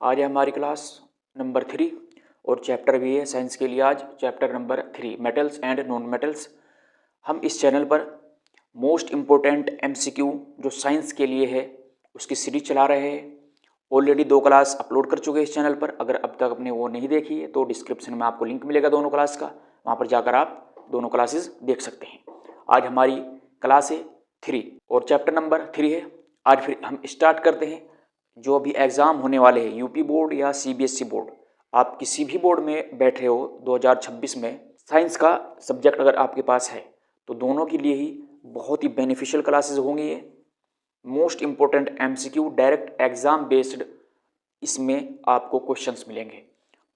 आज है हमारी क्लास नंबर 3 और चैप्टर भी है साइंस के लिए। आज chapter number 3 metals and non metals. हम इस चैनल पर मोस्ट इम्पोर्टेंट MCQ जो साइंस के लिए है उसकी सीरीज चला रहे हैं। ऑलरेडी 2 क्लास अपलोड कर चुके हैं इस चैनल पर। अगर अब तक आपने वो नहीं देखी है तो डिस्क्रिप्शन में आपको लिंक मिलेगा दोनों क्लास का, वहाँ पर जाकर आप दोनों क्लासेस देख सकते हैं। आज हमारी क्लास है 3 और चैप्टर नंबर 3 है। आज फिर हम स्टार्ट करते हैं। जो अभी एग्ज़ाम होने वाले हैं यूपी बोर्ड या CBSE बोर्ड, आप किसी भी बोर्ड में बैठे हो 2026 में, साइंस का सब्जेक्ट अगर आपके पास है तो दोनों के लिए ही बहुत ही बेनिफिशियल क्लासेस होंगी। ये most important MCQ direct exam based, इसमें आपको क्वेश्चंस मिलेंगे।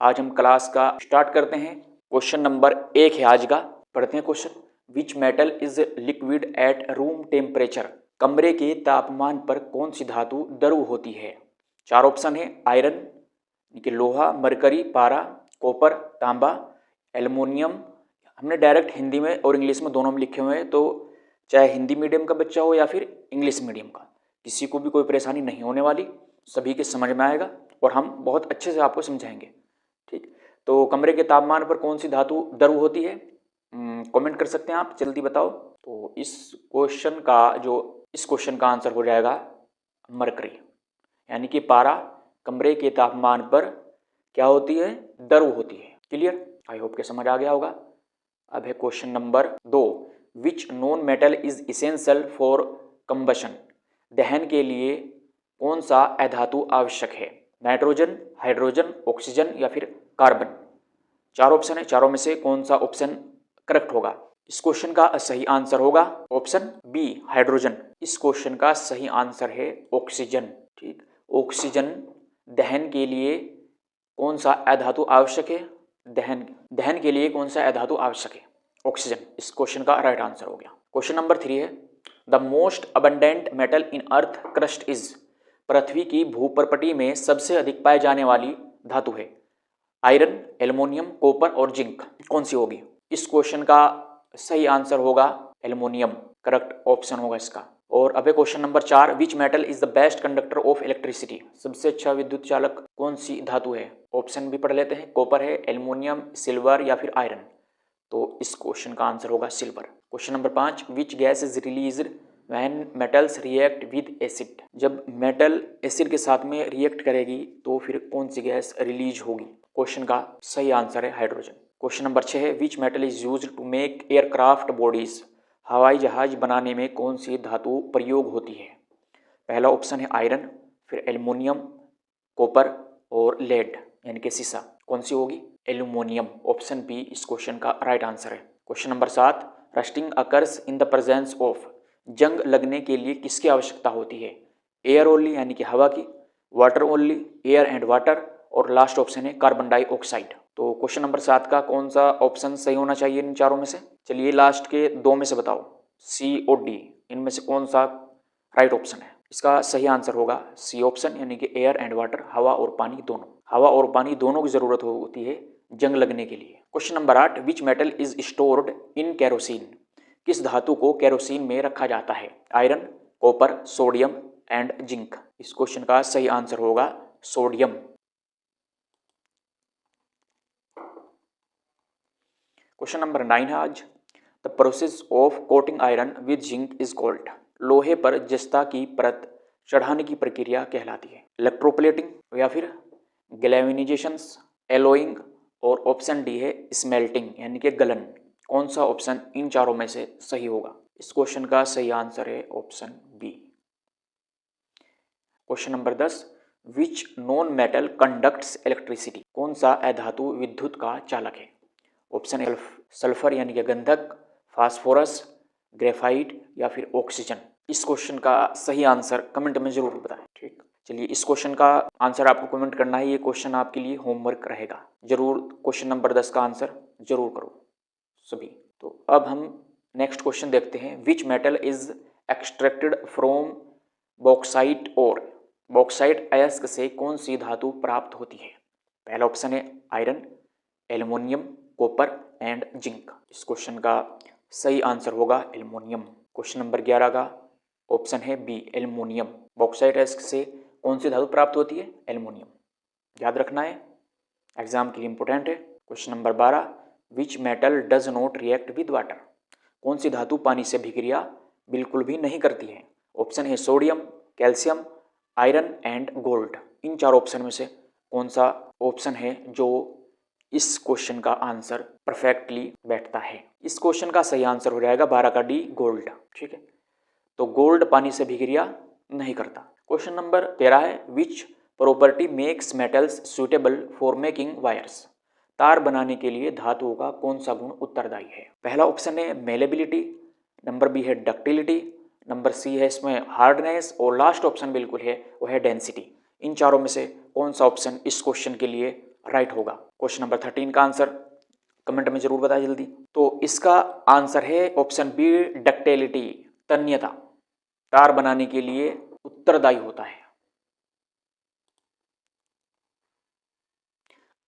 आज हम क्लास का स्टार्ट करते हैं। क्वेश्चन नंबर 1 है आज का, पढ़ते हैं question. Which metal is liquid at room temperature? कमरे के तापमान पर कौन सी धातु द्रव होती है? 4 ऑप्शन है। आयरन यानी कि लोहा, मरकरी, पारा, कॉपर, तांबा, एल्युमिनियम। हमने डायरेक्ट हिंदी में और इंग्लिश में दोनों में लिखे हुए हैं, तो चाहे हिंदी मीडियम का बच्चा हो या फिर इंग्लिश मीडियम का, किसी को भी कोई परेशानी नहीं होने वाली, सभी के समझ में आएगा और हम बहुत अच्छे से आपको समझाएंगे। ठीक, तो कमरे के तापमान पर कौन सी धातु द्रव होती है? कमेंट कर सकते हैं आप, जल्दी बताओ। तो इस क्वेश्चन का आंसर हो जाएगा मरकरी, यानी कि पारा कमरे के तापमान पर क्या होती है? द्रव होती है। क्लियर? आई होप के समझ आ गया होगा। अब है question number 2। Which non metal is essential for combustion? दहन के लिए कौन सा अधातु आवश्यक है? नाइट्रोजन, हाइड्रोजन, ऑक्सीजन या फिर कार्बन। 4 ऑप्शन है, चारों में से कौन सा ऑप्शन करेक्ट होगा? इस क्वेश्चन का सही आंसर होगा ऑप्शन बी, हाइड्रोजन। इस क्वेश्चन का सही आंसर है ऑक्सीजन। ठीक, ऑक्सीजन दहन के लिए कौन सा अधातु आवश्यक है? दहन के लिए कौन सा अधातु आवश्यक है? ऑक्सीजन। इस क्वेश्चन का राइट आंसर हो गया। क्वेश्चन नंबर 3 है। The most abundant metal in earth crust is? पृथ्वी की भूपर्पटी में सबसे अधिक पाए जाने वाली धातु है। आयरन, एल्युमिनियम, कॉपर और जिंक। कौन सी होगी? इस क्वेश्चन का सही आंसर होगा एल्युमिनियम, करेक्ट ऑप्शन होगा इसका। और अब question number 4। Which metal is the best conductor of electricity? सबसे अच्छा विद्युत चालक कौन सी धातु है? ऑप्शन भी पढ़ लेते हैं। कॉपर है, एल्युमिनियम, सिल्वर या फिर आयरन। तो इस क्वेश्चन का आंसर होगा silver. Question number 5। Which gas is released when metals react with acid? जब मेटल एसिड के साथ में रिएक्ट करेगी तो फिर कौन सी गैस रिलीज होगी? क्वेश्चन का सही आंसर है हाइड्रोजन। क्वेश्चन नंबर 6 है। Which metal is used to make aircraft bodies? हवाई जहाज बनाने में कौन सी धातु प्रयोग होती है? पहला ऑप्शन है आयरन, फिर एल्युमिनियम, कॉपर और लेड यानी कि सीसा। कौन सी होगी? एल्युमिनियम, ऑप्शन बी इस क्वेश्चन का राइट आंसर है। Question number 7। Rusting occurs in the presence of? जंग लगने के लिए किसकी आवश्यकता होती है? एयर ओनली यानी कि हवा की, water only, air and water, और लास्ट ऑप्शन है कार्बन डाइऑक्साइड। तो क्वेश्चन नंबर 7 का कौन सा ऑप्शन सही होना चाहिए इन चारों में से? चलिए लास्ट के 2 में से बताओ, C और D, इनमें से कौन सा राइट ऑप्शन है? इसका सही आंसर होगा C ऑप्शन, यानी कि एयर एंड वाटर, हवा और पानी दोनों। हवा और पानी दोनों की जरूरत होती है जंग लगने के लिए। Question number 8। Which metal is stored in kerosene? किस धातु को केरोसिन में रखा जाता है? Iron, copper, sodium and zinc. इस क्वेश्चन का सही आंसर होगा सोडियम। क्वेश्चन नंबर 9 है आज। The process of coating iron with zinc is called? लोहे पर जस्ता की परत चढ़ाने की प्रक्रिया कहलाती है। इलेक्ट्रोप्लेटिंग या फिर गैल्वेनाइजेशन, एलोइंग, और ऑप्शन डी है स्मेल्टिंग यानी कि गलन। कौन सा ऑप्शन इन चारों में से सही होगा? इस क्वेश्चन का सही आंसर है option B. Question number 10। Which non metal conducts electricity? कौन सा अधातु विद्युत का चालक है? ऑप्शन ए सल्फर यानी कि गंधक, फास्फोरस, ग्रेफाइट या फिर ऑक्सीजन। इस क्वेश्चन का सही आंसर कमेंट में जरूर बताएं। ठीक, चलिए इस क्वेश्चन का आंसर आपको कमेंट करना है। ये क्वेश्चन आपके लिए होमवर्क रहेगा, जरूर क्वेश्चन नंबर 10 का आंसर जरूर करो सभी। तो अब हम नेक्स्ट क्वेश्चन देखते हैं। विच metal is extracted from bauxite और? बॉक्साइट अयस्क से कौन सी धातु प्राप्त होती है? पहला ऑप्शन है iron, aluminium, copper and zinc. इस क्वेश्चन का सही आंसर होगा एल्युमिनियम। क्वेश्चन नंबर 11 का ऑप्शन है बी, एल्युमिनियम। बॉक्साइट अयस्क से कौन सी धातु प्राप्त होती है? एल्युमिनियम। याद रखना है, एग्जाम के लिए इंपॉर्टेंट है। Question number 12, which metal does not react with water, कौन सी धातु पानी से अभिक्रिया बिल्कुल भी नहीं करती है। ऑप्शन है sodium, calcium, iron and gold. इन चार ऑप्शन में से कौन सा ऑप्शन है जो इस क्वेश्चन का आंसर परफेक्टली बैठता है। इस क्वेश्चन का सही आंसर हो जाएगा 12 का डी, गोल्ड। ठीक है, तो गोल्ड पानी से अभिक्रिया नहीं करता। क्वेश्चन नंबर 13 है, which property makes metals suitable for making wires, तार बनाने के लिए धातुओं का कौन सा गुण उत्तरदायी है। पहला ऑप्शन है मेलेबिलिटी, नंबर बी है डक्टिलिटी, नंबर सी है इसमें हार्डनेस, और लास्ट ऑप्शन बिल्कुल है वो है डेंसिटी। इन चारों में से कौन सा ऑप्शन इस क्वेश्चन के लिए राइट होगा। क्वेश्चन नंबर 13 का आंसर कमेंट में जरूर बताएं जल्दी। तो इसका आंसर है ऑप्शन बी, डक्टिलिटी, तन्यता, तार बनाने के लिए उत्तरदायी होता है।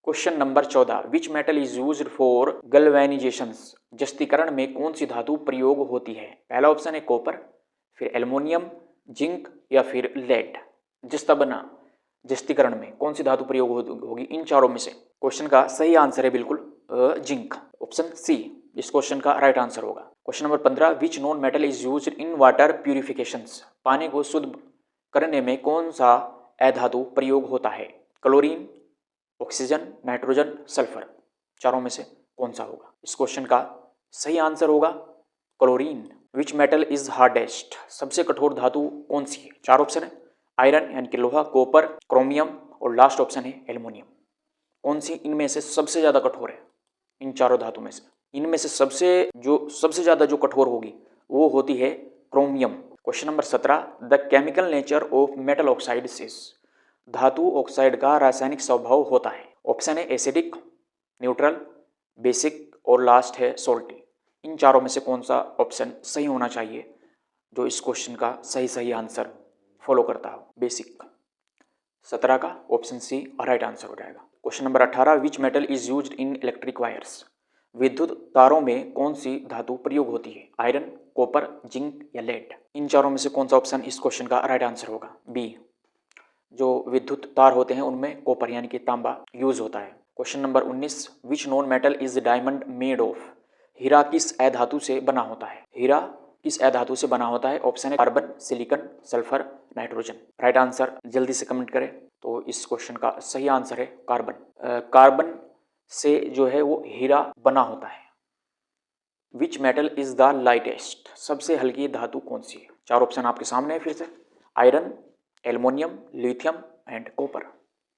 Question number 14, which metal is used for galvanization, जस्तीकरण में कौन सी धातु प्रयोग होती है। पहला ऑप्शन है कॉपर, फिर एल्युमिनियम, जिंक या फिर लेड। जस्तीकरण में कौन सी धातु प्रयोग होगी इन चारों में से। क्वेश्चन का सही आंसर है बिल्कुल जिंक, ऑप्शन सी इस क्वेश्चन का राइट आंसर होगा। Question number 15, which non metal is used in water purifications, पानी को शुद्ध करने में कौन सा अधातु प्रयोग होता है। Chlorine, oxygen, nitrogen, sulphur. चारों में से कौन सा होगा। इस क्वेश्चन का सही आंसर होगा chlorine. Which metal is hardest, सबसे कठोर धातु कौन सी है। चार ऑप्शन है, आयरन यानी कि लोहा, कॉपर, क्रोमियम और लास्ट ऑप्शन है एल्युमिनियम। कौन सी इनमें से सबसे ज़्यादा कठोर है इन चारों धातु में से। इनमें से सबसे ज़्यादा जो कठोर होगी वो होती है chromium. Question number 17, the chemical nature of metal oxides is, धातु ऑक्साइड का रासायनिक स्वभाव होता है। ऑप्शन है एसिडिक, न्यूट्रल, बेसिक और लास्ट है सोल्टी। इन चारों में से कौन सा ऑप्शन सही होना चाहिए जो इस क्वेश्चन का सही आंसर फॉलो करता हो। बेसिक 17 का ऑप्शन सी राइट आंसर हो जाएगा। Question number 18, which metal is used in electric wires, विद्युत तारों में कौन सी धातु प्रयोग होती है। आयरन, कॉपर, जिंक या लेड। इन चारों में से कौन सा ऑप्शन इस क्वेश्चन का राइट आंसर होगा। बी, जो विद्युत तार होते हैं उनमें कॉपर यानी कि तांबा यूज होता है। Question number 19, which non metal is diamond made of, हीरा किस अधातु से बना होता है। हीरा किस अधातु से बना होता है। ऑप्शन है carbon, silicon, sulphur, nitrogen. Right answer जल्दी से कमेंट करें। तो इस क्वेश्चन का सही आंसर है कार्बन। कार्बन से जो है वो हीरा बना होता है। Which metal is the lightest, सबसे हल्की धातु कौन सी है। चार ऑप्शन आपके सामने है फिर से, iron, aluminium, lithium and copper.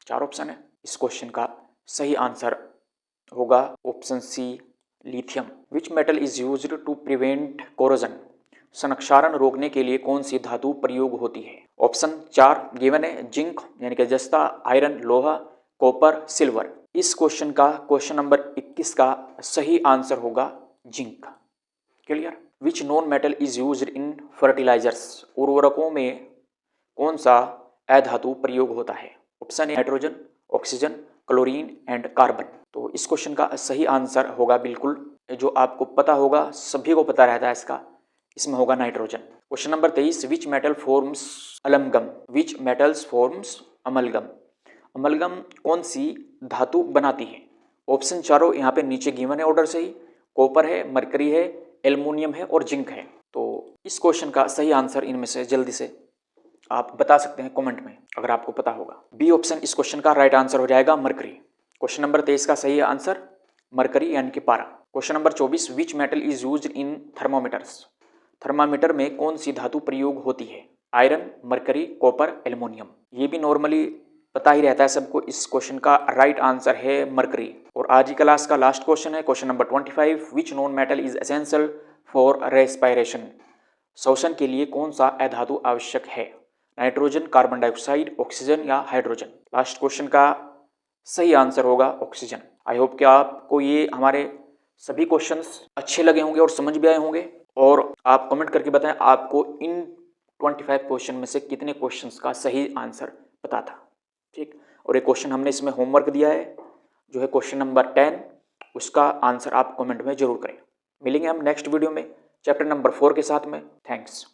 चार ऑप्शन है। इस क्वेश्चन का सही आंसर होगा option C, lithium. Which metal is used to prevent corrosion, संक्षारण रोकने के लिए कौन सी धातु प्रयोग होती है। ऑप्शन 4 गिवन है, जिंक यानी कि जस्ता, आयरन, लोहा, कॉपर, सिल्वर। इस क्वेश्चन का क्वेश्चन नंबर 21 का सही आंसर होगा zinc. Clear. Which non metal is used in fertilizers, उर्वरकों में कौन सा अधातु प्रयोग होता है। ऑप्शन है nitrogen, oxygen, chlorine and carbon. तो इस क्वेश्चन का सही आंसर होगा बिल्कुल जो आपको पता होगा, सभी को पता रहता है इसका, इसमें होगा nitrogen. Question number 23, which metal forms amalgam, which metals forms amalgam, amalgam कौन सी धातु बनाती है। ऑप्शन चारों यहाँ पे नीचे गिवन है ऑर्डर से ही, कॉपर है, मरकरी है, एल्युमिनियम है और जिंक है। तो इस क्वेश्चन का सही आंसर इनमें से जल्दी से आप बता सकते हैं कमेंट में अगर आपको पता होगा। बी ऑप्शन इस क्वेश्चन का राइट आंसर हो जाएगा मरकरी। क्वेश्चन नंबर 23 का सही आंसर मरकरी यानी कि पारा। Question number 24, which metal is used in thermometers, thermometer में कौन सी धातु प्रयोग होती है। Iron, mercury, copper, aluminium. ये भी नॉर्मली पता ही रहता है सबको। इस क्वेश्चन का राइट आंसर है मरकरी। और आज की क्लास का लास्ट क्वेश्चन है question number 25, which non metal is essential for respiration, श्वसन के लिए कौन सा अधातु आवश्यक है। नाइट्रोजन, कार्बन डाइऑक्साइड, ऑक्सीजन या हाइड्रोजन। लास्ट क्वेश्चन का सही आंसर होगा ऑक्सीजन। आई होप कि आपको ये हमारे सभी क्वेश्चंस अच्छे लगे होंगे और समझ भी आए होंगे। और आप कमेंट करके बताएं आपको इन 25 क्वेश्चन में से कितने क्वेश्चंस का सही आंसर पता था। ठीक, और एक क्वेश्चन हमने इसमें होमवर्क दिया है जो है क्वेश्चन नंबर 10, उसका आंसर आप कमेंट में जरूर करें। मिलेंगे हम नेक्स्ट वीडियो में चैप्टर नंबर 4 के साथ में। थैंक्स।